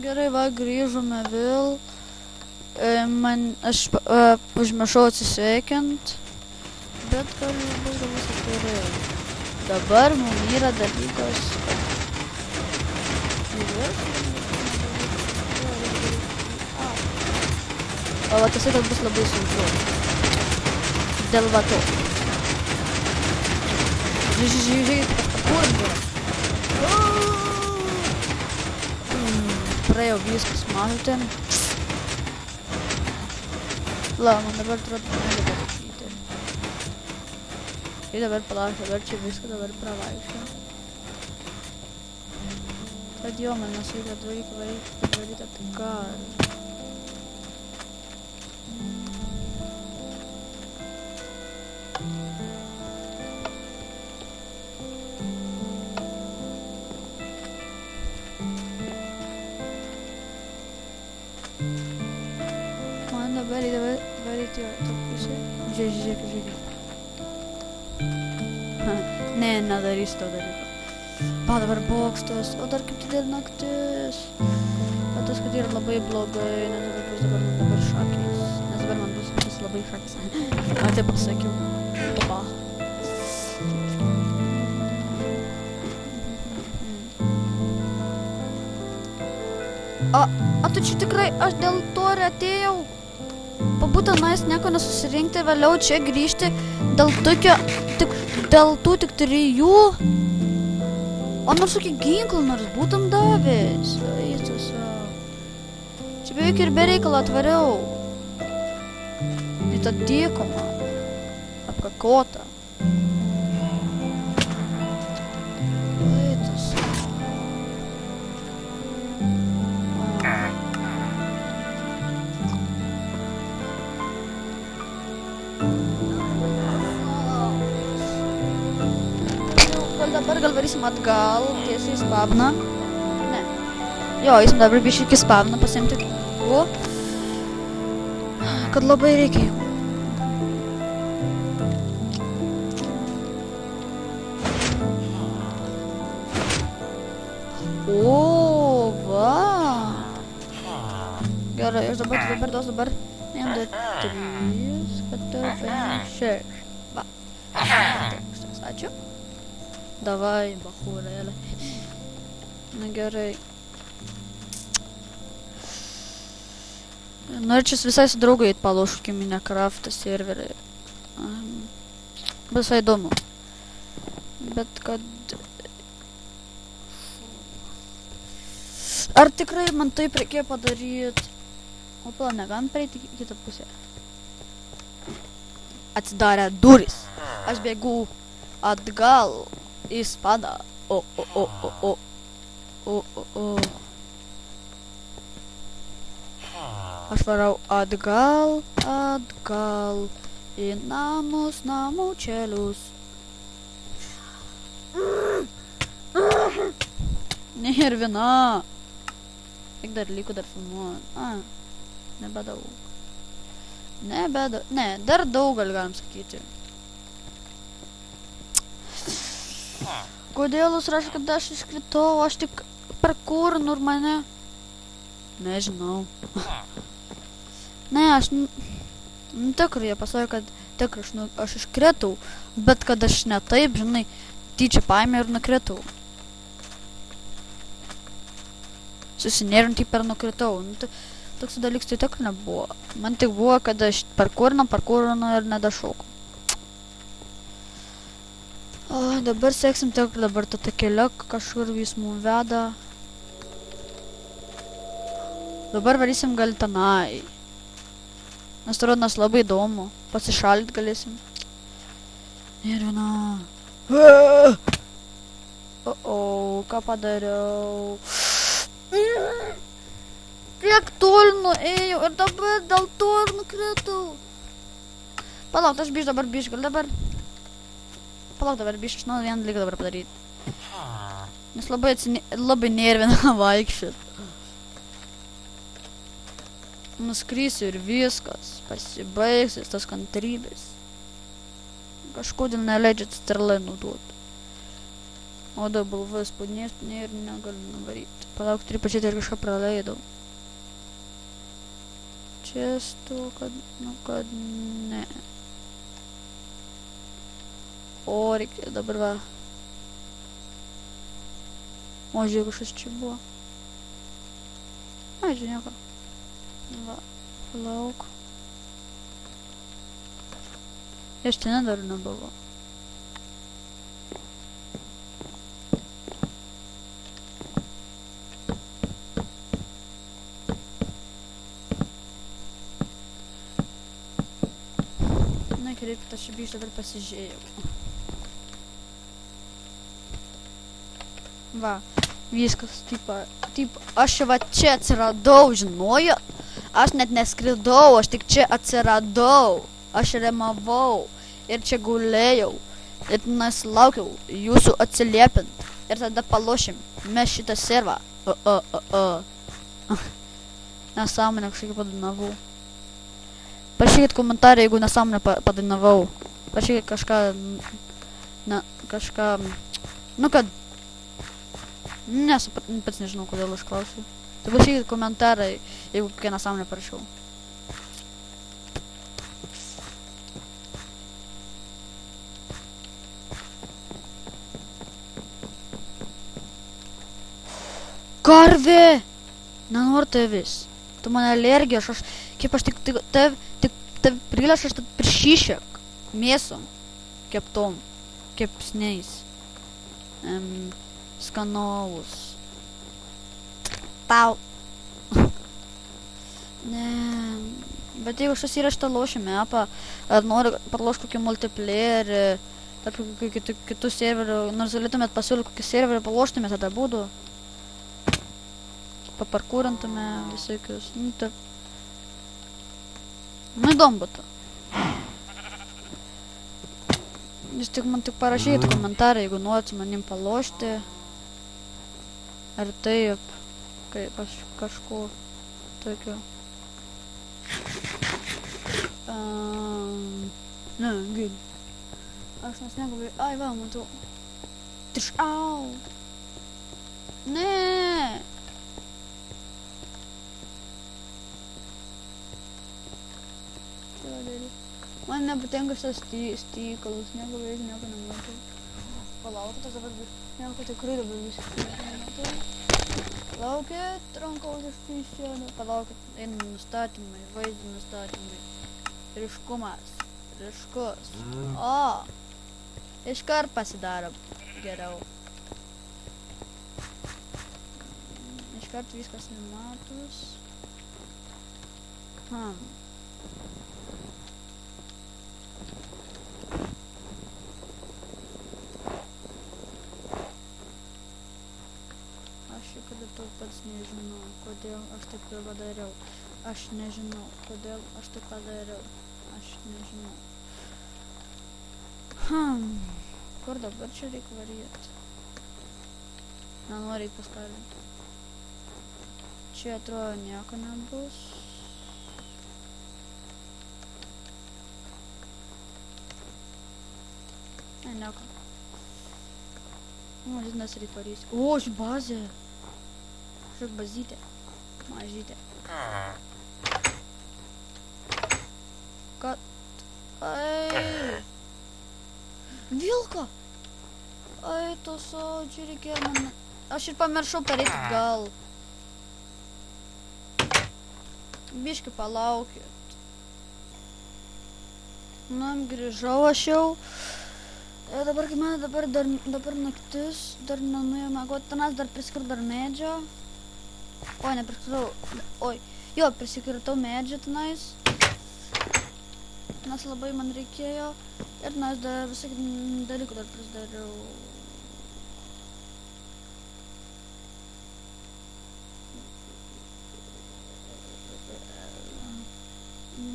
Gerai, va, grįžome vėl. Aš užmiršau atsisveikint, bet gal viskas gerai. Dabar mums yra dalykas. O va tas bus labai sunku. Dėl va to. Žiūrėkit, kas pakurm yra. Praėjau viskas, matote. La, man dabar atrodo nebedaryti. Tai dabar palauk, dabar čia viską dabar pravaikščiau. Tad jo, man nesveikia daryti atgal. Man dabar į tą pusę. Žiūrėk. Ne, nedarysiu to dalyko. Pa, dabar bokštas, o dar kaip didelė naktis. Bet tas, kad yra labai blogai, nes dabar šakės. Nes dabar man bus labai šakės. A, tai pasakiau. Pa. A tu čia tikrai, aš dėl to ir atėjau. Pabūta nais nieko nesusirinkti, vėliau čia grįžti dėl tų tik 3. O nors kokį ginklą nors būtum davęs. Čia beveik ir be reikalo atvariau. Į tą dykumą. Apkakotą. Dabar gal varysim atgal, tiesiai į spavną. Ne. Jo, eisim dabar biškį iki spavną pasiimti. Kad labai reikia jų. O, va. Gerai, aš dabar 1, 2, 3, 4, 5, 6. Va. Ačiū. Davai, bachūrėlė. Na gerai. Norėčiau visai su draugai eit palošų Minecraft'ą serverį. Visai įdomu. Bet kad... Ar tikrai man taip reikėjo padaryt? O pala, negalim prieiti į kitą pusę. Atsidarė duris. Aš bėgu atgal. Į spadą. O. Aš varau atgal į namus, namų čelius. Nervina. Tik dar liko dar filmuot. Nebedaug. Ne, dar daug galim sakyti. Kodėl jūs rašo, kad aš iškritau, aš tik parkūrinu ir mane? Nežinau. Ne, aš... Tikrai, jie pasakė, kad tikrai aš iškritau, bet kad aš ne taip, žinai, tyčia paėmė ir nukritau. Susinervinti per nukritau. Toks dalyks tai tikrai nebuvo. Man tik buvo, kad aš parkūrinu ir nedašaukau. Dabar seksim tik dabar tą takėlę, kažkur vis mums veda. Dabar varysim gal tenai. Nes turodas labai įdomu. Pasišalit galėsim. Nervina. Ką padariau? Kiek toli nuėjau ir dabar dėl to ir nukritau. Palauk, aš dabar gal dabar. Palauk dabar biškai, aš noriu vieną dalyką dabar padaryti. Nes labai nervina vaikščiot. Nuskrysiu ir viskas. Pasibaigs tas kantrybės. Kažkodėl neleidžiat sterlai naudoti. O W spaudinės ir negaliu nuvaryti. Palauk, turiu pažiūrėti, ar kažką praleidau. Često, kad ne. O, reikia dabar va. O, žiūrėk, kažkas čia buvo. Ai, čia nieko. Va, palauk. Iš ten dar nebuvo. Gerai, kad aš biškai dabar pasižiūrėjau. Va, viskas, taip, aš va čia atsiradau, žinojo? Aš net neskridau, aš tik čia atsiradau. Aš remavau ir čia gulėjau. Ir tenais laukiau jūsų atsiliepint. Ir tada palošim mes šitą servą. Nesąmonę kažkokį padainavau. Parašykit komentarą, jeigu nesąmonę padainavau. Parašykit kažką, kažką, nu kad, pats nežinau, kodėl aš klausiu. Tai parašykit komentarą, jeigu kokią nesąmonę parašiau. Karvė! Nenoriu tavęs. Tu man alergija, kaip aš tik prileš, aš tad prišišek mėsom, keptom, kepsniais, skanalus. Tau. Ne, bet jeigu šis yra šitą lošį mapą, ar nori parloš kokį multiplayerį, tarp kitų serverių, nors galėtumėt pasiūlyti kokį serverį, paloštumėt, tada būtų. Paparkūrintume visokius, nu taip. Nu įdomu būtų. Jūs tik man tik parašykit komentarą, jeigu norit su manim palošti. Ar taip, kaip kažko tokio. Ne, gil. Aš nes negaliu, ai va, matau. Au! Ne! Man nepatinka šitas stykalus, nieko beveik nieko nematau. Palaukit, aš dabar nieko tikrai dabar visiškai nematau. Palaukit, rankos išpyščianu. Palaukit, einam nustatymai, vaizdo nustatymai. Ryškumas, ryškus. O, iškart pasidaro geriau. Iškart viskas nematus. Pats nežinau, kodėl aš taip padariau. Aš nežinau, kodėl aš taip padariau. Aš nežinau. Kur dabar čia reikia varėti? Nenoriu paskambinti. Čia atrodo nieko nebus. Ne, nieko. O, žinas reikia varėti. O, aš bazė. Kažkaip bazytė, mažytė. Kad... Ai... Vilko! Ai, čia reikėjo man... Aš ir pamiršau pereiti gal. Biški palaukit. Nu, grįžau aš jau. Dabar kaip man dabar naktis, dar nenuėjau mėgoti. Tenas dar priskir dar medžio. Oi, nepriskirtau. Oi, jo, prisikirtau medžią tenais. Nes labai man reikėjo. Ir tenais dar visokį dalykų dar prisidariau.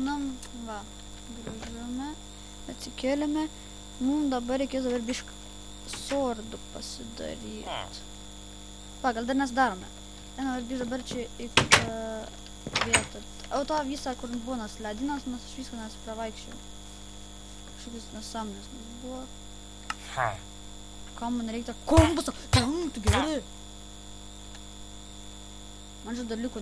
Nu, va. Grįžome. Atsikėlėme. Mums dabar reikės dabar biškį sordų pasidaryti. Va, gal dar nesdarome. Aš dabar čia į vietą. O to visą, kur būna sledinas, nes aš viską nesupravaikščiau. Kažkokius nesąmonės buvo. Kam man reikia kombuso? Ten, tu gerai. Man čia dalykų